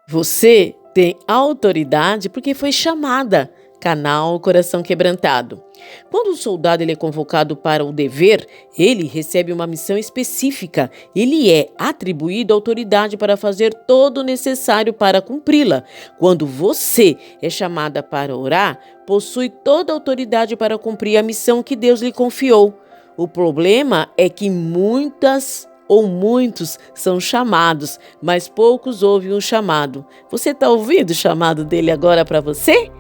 Você tem autoridade porque foi chamada. Canal Coração Quebrantado. Quando um soldado ele é convocado para o dever, ele recebe uma missão específica. Ele é atribuído autoridade para fazer todo o necessário para cumpri-la. Quando você é chamada para orar, possui toda a autoridade para cumprir a missão que Deus lhe confiou. O problema é que muitos são chamados, mas poucos ouvem o chamado. Você está ouvindo o chamado dele agora para você?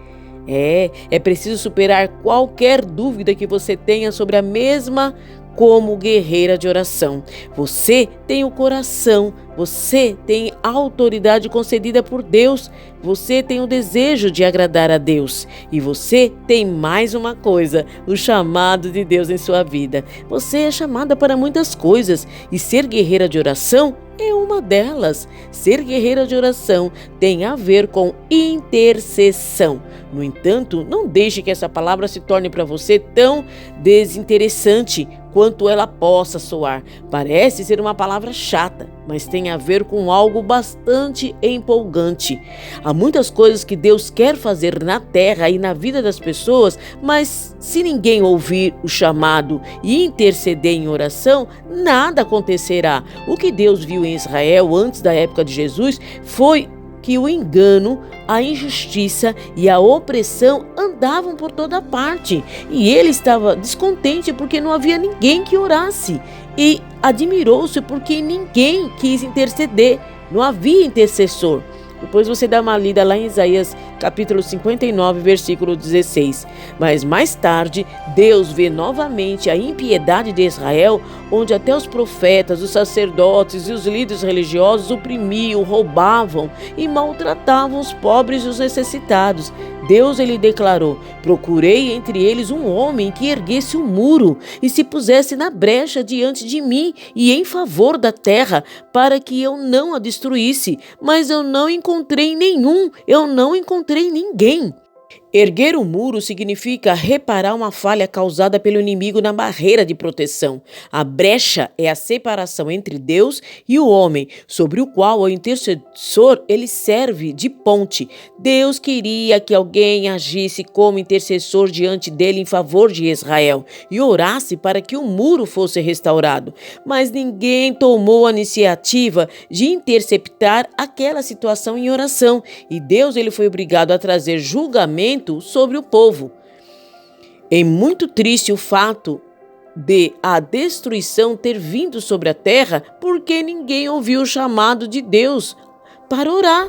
É preciso superar qualquer dúvida que você tenha sobre a mesma como guerreira de oração. Você tem o coração, você tem a autoridade concedida por Deus, você tem o desejo de agradar a Deus e você tem mais uma coisa, o chamado de Deus em sua vida. Você é chamada para muitas coisas e ser guerreira de oração é uma delas. Ser guerreira de oração tem a ver com intercessão. No entanto, não deixe que essa palavra se torne para você tão desinteressante quanto ela possa soar. Parece ser uma palavra chata, mas tem a ver com algo bastante empolgante. Há muitas coisas que Deus quer fazer na terra e na vida das pessoas, mas se ninguém ouvir o chamado e interceder em oração, nada acontecerá. O que Deus viu em Israel antes da época de Jesus foi que o engano, a injustiça e a opressão andavam por toda parte. E ele estava descontente porque não havia ninguém que orasse. E admirou-se porque ninguém quis interceder. Não havia intercessor. Depois você dá uma lida lá em Isaías capítulo 59, versículo 16. Mas mais tarde, Deus vê novamente a impiedade de Israel, onde até os profetas, os sacerdotes e os líderes religiosos oprimiam, roubavam e maltratavam os pobres e os necessitados. Deus ele declarou: procurei entre eles um homem que erguesse um muro e se pusesse na brecha diante de mim e em favor da terra, para que eu não a destruísse. Mas eu não encontrei nenhum, eu não encontrei ninguém. Erguer o muro significa reparar uma falha causada pelo inimigo na barreira de proteção. A brecha é a separação entre Deus e o homem, sobre o qual o intercessor ele serve de ponte. Deus queria que alguém agisse como intercessor diante dele em favor de Israel e orasse para que o muro fosse restaurado. Mas ninguém tomou a iniciativa de interceptar aquela situação em oração, e Deus ele foi obrigado a trazer julgamento sobre o povo. É muito triste o fato de a destruição ter vindo sobre a terra porque ninguém ouviu o chamado de Deus para orar.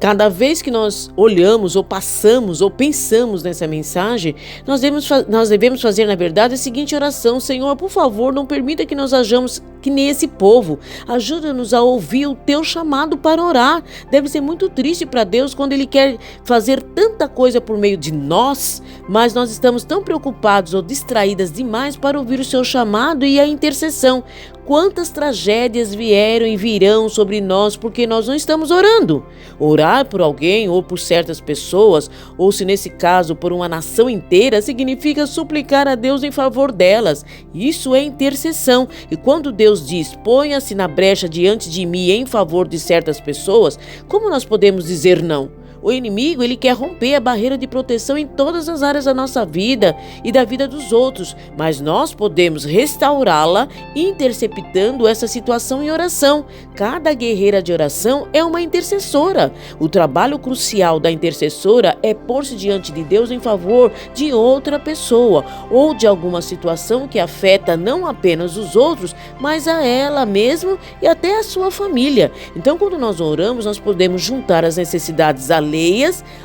Cada vez que nós olhamos ou passamos ou pensamos nessa mensagem, nós devemos fazer, na verdade, a seguinte oração: Senhor, por favor, não permita que nós hajamos que nem esse povo. Ajuda-nos a ouvir o teu chamado para orar. Deve ser muito triste para Deus quando Ele quer fazer tanta coisa por meio de nós, mas nós estamos tão preocupados ou distraídas demais para ouvir o seu chamado e a intercessão. Quantas tragédias vieram e virão sobre nós porque nós não estamos orando? Orar por alguém ou por certas pessoas, ou se nesse caso por uma nação inteira, significa suplicar a Deus em favor delas. Isso é intercessão. E quando Deus diz: ponha-se na brecha diante de mim em favor de certas pessoas, como nós podemos dizer não? O inimigo, ele quer romper a barreira de proteção em todas as áreas da nossa vida e da vida dos outros, mas nós podemos restaurá-la interceptando essa situação em oração. Cada guerreira de oração é uma intercessora. O trabalho crucial da intercessora é pôr-se diante de Deus em favor de outra pessoa ou de alguma situação que afeta não apenas os outros, mas a ela mesma e até a sua família. Então, quando nós oramos, nós podemos juntar as necessidades alheias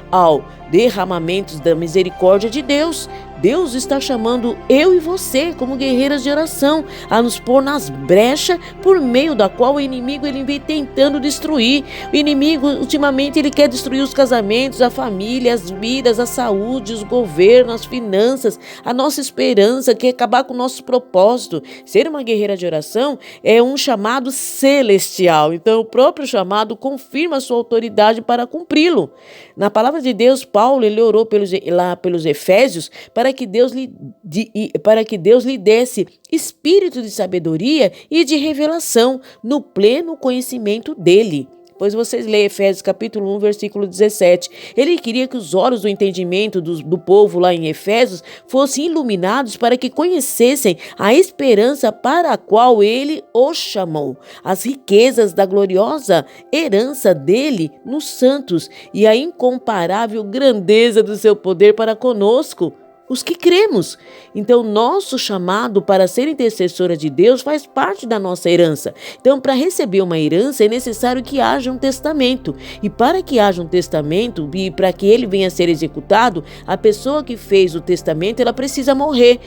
ao derramamento da misericórdia de Deus. Deus está chamando eu e você, como guerreiras de oração, a nos pôr nas brechas por meio da qual o inimigo ele vem tentando destruir. O inimigo, ultimamente, ele quer destruir os casamentos, a família, as vidas, a saúde, os governos, as finanças, a nossa esperança, quer acabar com o nosso propósito. Ser uma guerreira de oração é um chamado celestial. Então, o próprio chamado confirma a sua autoridade para cumpri-lo. Na palavra de Deus, Paulo ele orou pelos Efésios para que Deus lhe desse espírito de sabedoria e de revelação no pleno conhecimento dele. Pois vocês leem Efésios capítulo 1, versículo 17. Ele queria que os olhos do entendimento do povo lá em Efésios fossem iluminados para que conhecessem a esperança para a qual ele os chamou, as riquezas da gloriosa herança dele nos santos e a incomparável grandeza do seu poder para conosco, os que cremos. Então, nosso chamado para ser intercessora de Deus faz parte da nossa herança. Então, para receber uma herança, é necessário que haja um testamento. E para que haja um testamento e para que ele venha a ser executado, a pessoa que fez o testamento, ela precisa morrer.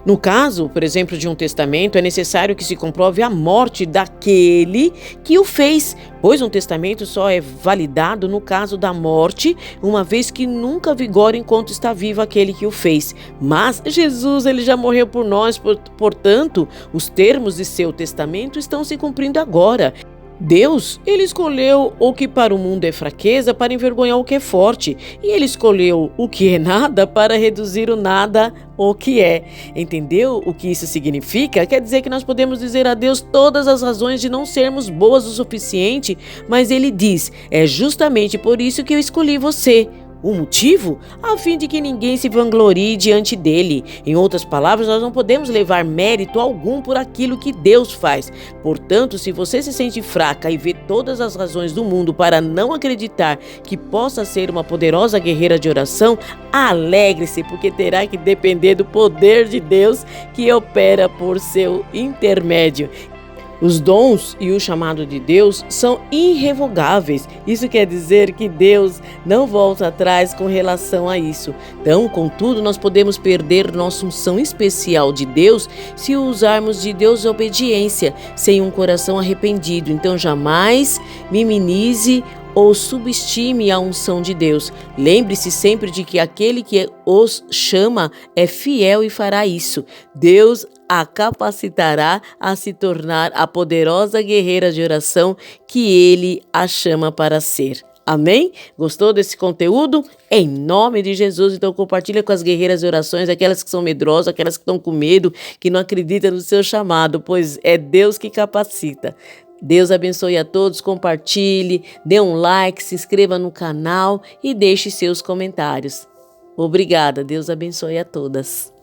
No caso, por exemplo, de um testamento, é necessário que se comprove a morte daquele que o fez, pois um testamento só é validado no caso da morte, uma vez que nunca vigora enquanto está vivo aquele que o fez. Mas Jesus, ele já morreu por nós, portanto, os termos de seu testamento estão se cumprindo agora. Deus, ele escolheu o que para o mundo é fraqueza para envergonhar o que é forte, e ele escolheu o que é nada para reduzir o nada o que é. Entendeu o que isso significa? Quer dizer que nós podemos dizer a Deus todas as razões de não sermos boas o suficiente, mas ele diz: é justamente por isso que eu escolhi você. O motivo? A fim de que ninguém se vanglorie diante dele. Em outras palavras, nós não podemos levar mérito algum por aquilo que Deus faz. Portanto, se você se sente fraca e vê todas as razões do mundo para não acreditar que possa ser uma poderosa guerreira de oração, alegre-se, porque terá que depender do poder de Deus que opera por seu intermédio. Os dons e o chamado de Deus são irrevogáveis. Isso quer dizer que Deus não volta atrás com relação a isso. Então, contudo, nós podemos perder nossa unção especial de Deus se usarmos de desobediência, sem um coração arrependido. Então, jamais minimize ou subestime a unção de Deus. Lembre-se sempre de que aquele que os chama é fiel e fará isso. Deus a capacitará a se tornar a poderosa guerreira de oração que ele a chama para ser. Amém? Gostou desse conteúdo? Em nome de Jesus, então compartilha com as guerreiras de orações, aquelas que são medrosas, aquelas que estão com medo, que não acreditam no seu chamado, pois é Deus que capacita. Deus abençoe a todos, compartilhe, dê um like, se inscreva no canal e deixe seus comentários. Obrigada, Deus abençoe a todas.